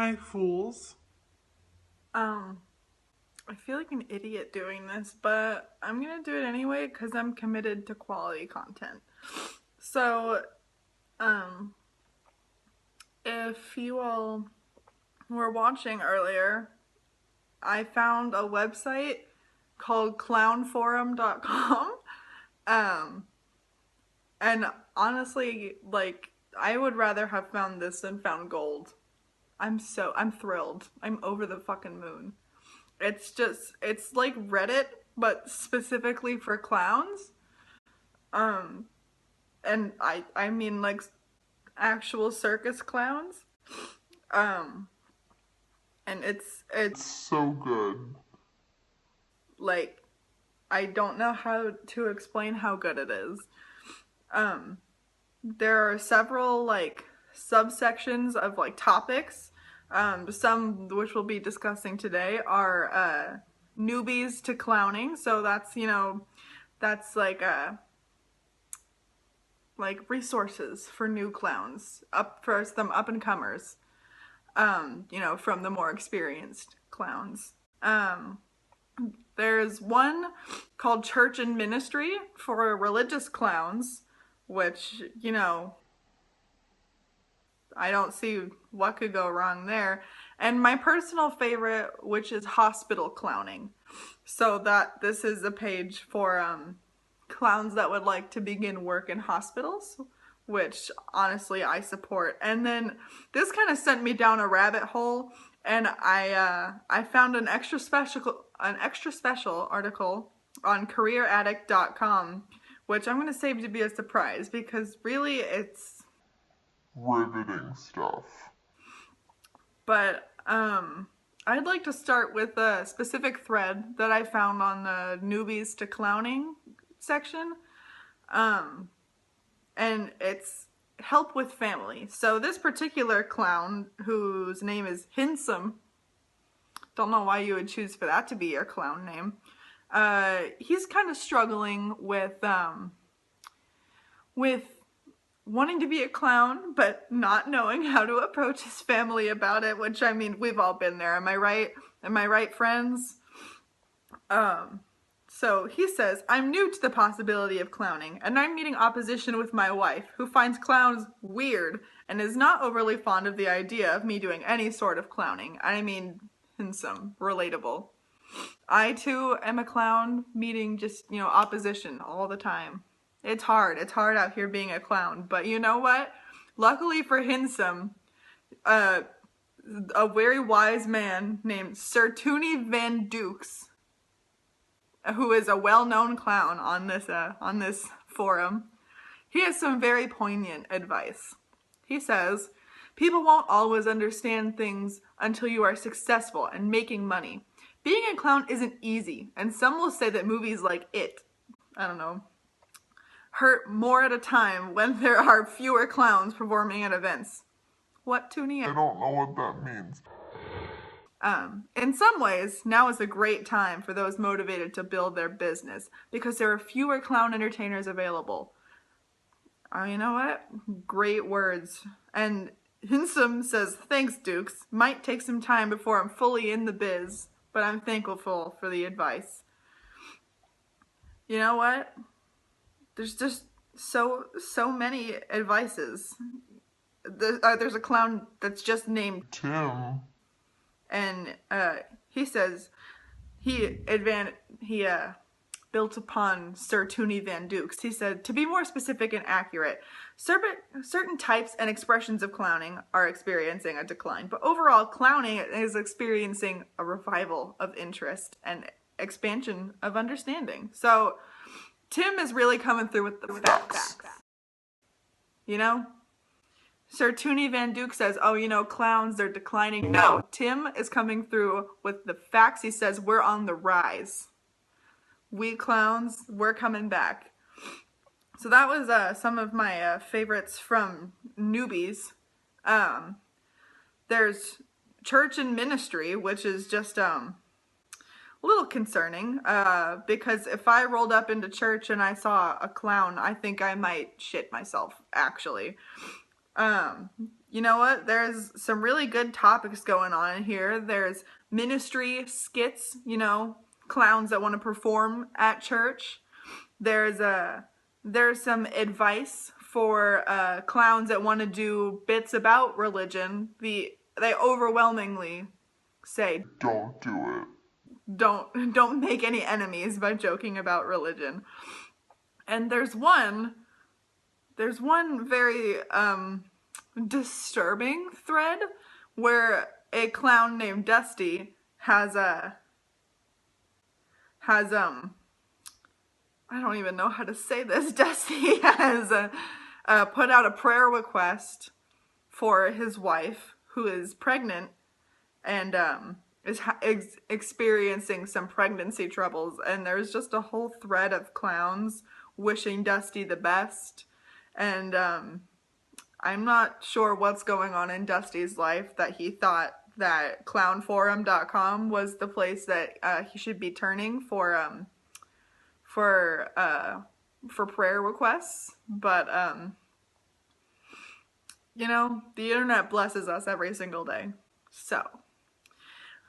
Hi, fools. Um, I feel like an idiot doing this, but I'm gonna do it anyway because I'm committed to quality content. So, um, if you all were watching earlier, I found a website called clownforum.com. Um, and honestly, like, I would rather have found this than found gold. I'm thrilled. I'm over the fucking moon. It's like Reddit, but specifically for clowns. Um, and I mean like actual circus clowns. Um, and it's So good. like I don't know how to explain how good it is. Um, there are several like subsections of like topics. Some which we'll be discussing today are newbies to clowning. So that's that's like resources for new clowns, up for some up and comers, from the more experienced clowns. Um, there's one called Church and Ministry for religious clowns, which, I don't see what could go wrong there. And my personal favorite, which is hospital clowning. So that this is a page for clowns that would like to begin work in hospitals, which honestly I support. And then this kind of sent me down a rabbit hole, and I found an extra special article on careeraddict.com, which I'm going to save to be a surprise because really it's Riveting stuff. but I'd like to start with a specific thread that I found on the newbies to clowning section. Um, and it's help with family. So this particular clown, whose name is Hinsum, don't know why you would choose for that to be your clown name. He's kind of struggling with wanting to be a clown, but not knowing how to approach his family about it. Which I mean, we've all been there. Am I right? Am I right, friends? Um, So he says, I'm new to the possibility of clowning, and I'm meeting opposition with my wife, who finds clowns weird and is not overly fond of the idea of me doing any sort of clowning. I mean, in some relatable. I too am a clown, meeting just, opposition all the time. It's hard. It's hard out here being a clown. But you know what? Luckily for Hinsum, uh, a very wise man named Sir Toonie Van Dukes, who is a well-known clown on this forum, he has some very poignant advice. He says, "People won't always understand things until you are successful and making money. Being a clown isn't easy, and some will say that movies like It, I don't know, hurt more at a time when there are fewer clowns performing at events." What, Toonie? I don't know what that means. In some ways, now is a great time for those motivated to build their business because there are fewer clown entertainers available. You know what? Great words. And Hinsum says, thanks, Dukes. Might take some time before I'm fully in the biz, but I'm thankful for the advice. You know what? There's just so many advices. There's a clown that's just named Tim. and he says he built upon Sir Toonie Van Dukes. He said, to be more specific and accurate, certain types and expressions of clowning are experiencing a decline, but overall, clowning is experiencing a revival of interest and expansion of understanding. So Tim is really coming through with the facts. You know? Sir Toonie Van Duke says, oh, clowns, they're declining. No, Tim is coming through with the facts. He says, we're on the rise. We clowns, we're coming back. So that was some of my favorites from newbies. There's Church and Ministry, which is just a little concerning because if I rolled up into church and I saw a clown, I think I might shit myself, actually. you know what? There's some really good topics going on here. There's ministry skits, clowns that want to perform at church. There's some advice for clowns that want to do bits about religion. They overwhelmingly say Don't do it. don't make any enemies by joking about religion. And there's one very disturbing thread where a clown named Dusty has I don't even know how to say this. Dusty has put out a prayer request for his wife, who is pregnant and is experiencing some pregnancy troubles. And there's just a whole thread of clowns wishing Dusty the best. And I'm not sure what's going on in Dusty's life that he thought that clownforum.com was the place that he should be turning for prayer requests. But the internet blesses us every single day. So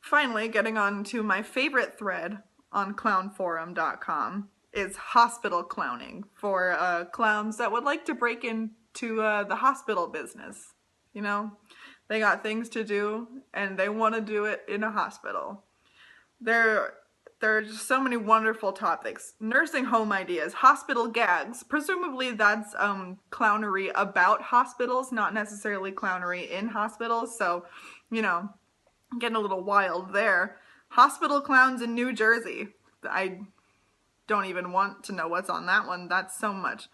finally, getting on to my favorite thread on clownforum.com is hospital clowning for clowns that would like to break into the hospital business. They got things to do and they want to do it in a hospital. There are just so many wonderful topics. Nursing home ideas, hospital gags. Presumably that's clownery about hospitals, not necessarily clownery in hospitals. So, getting a little wild there. Hospital clowns in New Jersey. I don't even want to know what's on that one. That's so much.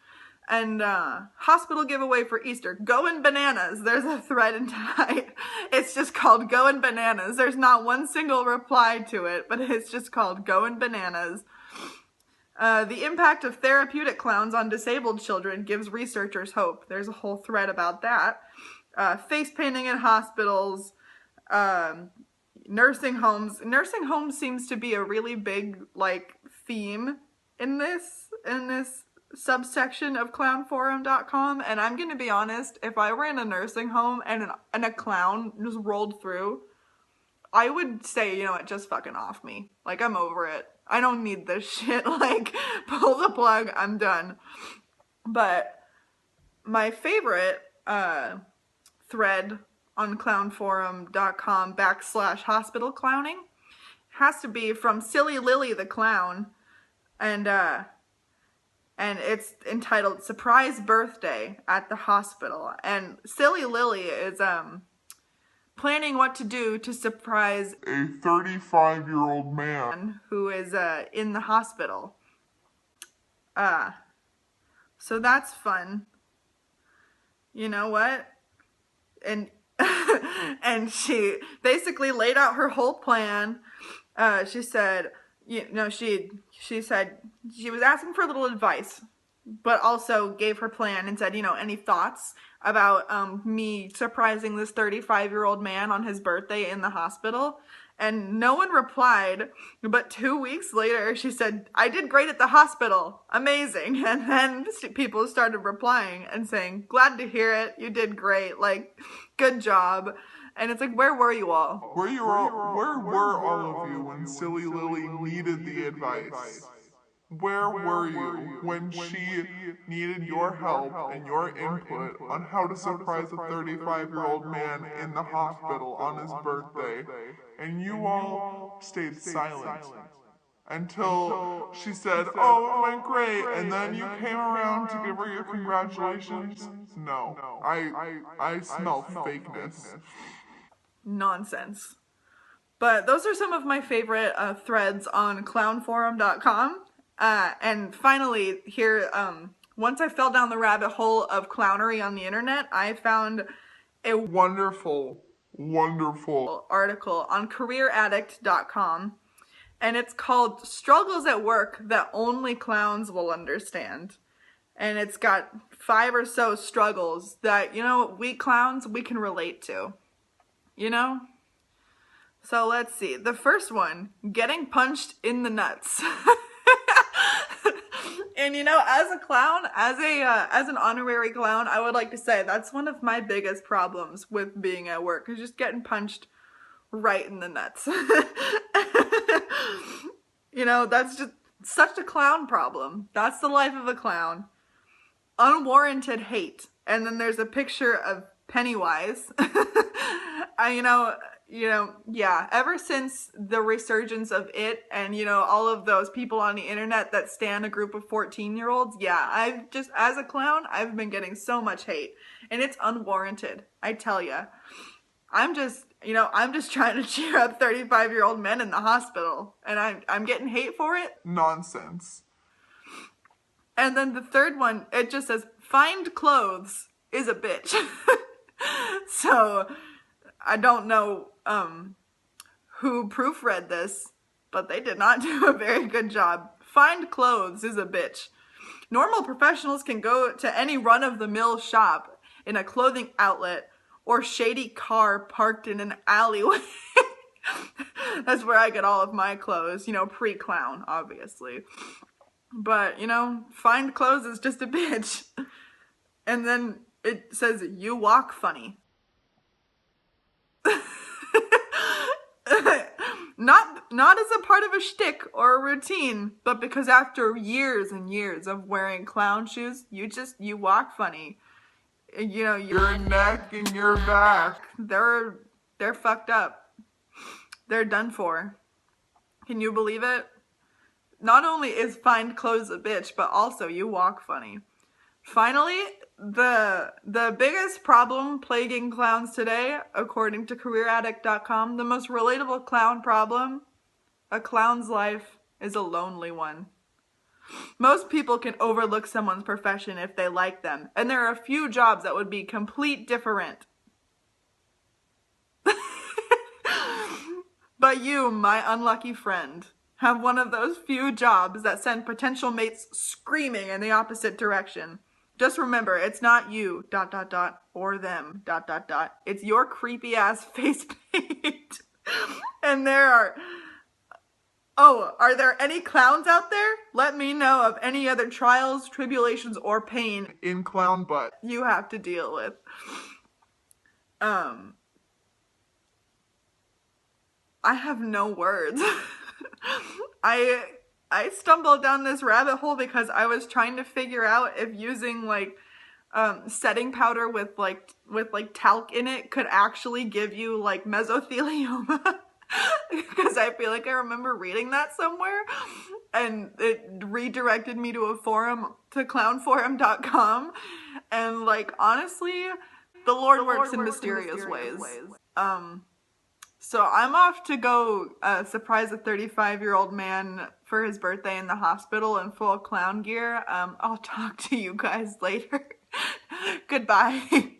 And hospital giveaway for Easter. Going bananas. There's a thread in tonight. It's just called Going Bananas. There's not one single reply to it, but it's just called Going Bananas. The impact of therapeutic clowns on disabled children gives researchers hope. There's a whole thread about that. Face painting in hospitals. Nursing homes. Nursing homes seems to be a really big theme in this subsection of clownforum.com, and I'm gonna be honest, if I were in a nursing home and a clown just rolled through, I would say, just fucking off me. I'm over it. I don't need this shit. Pull the plug, I'm done. But my favorite thread on clownforum.com /hospital clowning has to be from Silly Lily the Clown, and it's entitled Surprise Birthday at the Hospital. And Silly Lily is planning what to do to surprise A 35-year-old man who is in the hospital. So that's fun. You know what? And and she basically laid out her whole plan. She said, she said she was asking for a little advice, but also gave her plan and said, any thoughts about me surprising this 35-year-old man on his birthday in the hospital? And no one replied, but 2 weeks later she said, I did great at the hospital. Amazing. And then people started replying and saying, glad to hear it. You did great. Good job. And it's where were you all? Where were all of you when Silly Lily needed the advice? Where were you when she needed your help and your input on how to surprise a 35-year-old man in the hospital on his birthday? And you all stayed silent until she said, oh, it went great, and then you came around to give her your congratulations? No, I smell fakeness. Nonsense. But those are some of my favorite threads on clownforum.com. And finally, here, once I fell down the rabbit hole of clownery on the internet, I found a wonderful article on careeraddict.com. And it's called Struggles at Work That Only Clowns Will Understand. And it's got 5 or so struggles that, we clowns, we can relate to. So let's see. The first one, getting punched in the nuts. And you know, as a clown, as an honorary clown, I would like to say that's one of my biggest problems with being at work is just getting punched right in the nuts. You know, that's just such a clown problem. That's the life of a clown. Unwarranted hate. And then there's a picture of Pennywise. Yeah, ever since the resurgence of it and, you know, all of those people on the internet that stan a group of 14-year-olds, yeah, I've just, as a clown, I've been getting so much hate. And it's unwarranted, I tell ya. I'm just trying to cheer up 35-year-old men in the hospital. And I'm getting hate for it. Nonsense. And then the third one, it just says, find clothes is a bitch. So, I don't know who proofread this, but they did not do a very good job. Find clothes is a bitch. Normal professionals can go to any run-of-the-mill shop in a clothing outlet or shady car parked in an alleyway. That's where I get all of my clothes, you know, pre-clown, obviously. But, you know, find clothes is just a bitch. And then it says, you walk funny. Not as a part of a shtick or a routine, but because after years and years of wearing clown shoes, you walk funny. You know, your neck and your back, they're fucked up. They're done for. Can you believe it? Not only is find clothes a bitch, but also you walk funny. Finally, the biggest problem plaguing clowns today, according to CareerAddict.com, the most relatable clown problem, a clown's life is a lonely one. Most people can overlook someone's profession if they like them, and there are a few jobs that would be complete different. But you, my unlucky friend, have one of those few jobs that send potential mates screaming in the opposite direction. Just remember, it's not you, ... or them, ... It's your creepy ass face paint. And are there any clowns out there? Let me know of any other trials, tribulations, or pain in clown butt you have to deal with. I have no words. I stumbled down this rabbit hole because I was trying to figure out if using like setting powder with talc in it could actually give you like mesothelioma. Because I feel like I remember reading that somewhere and it redirected me to a forum, to clownforum.com, and like honestly, the Lord works in mysterious ways. So I'm off to go surprise a 35-year-old man for his birthday in the hospital in full clown gear. I'll talk to you guys later. Goodbye.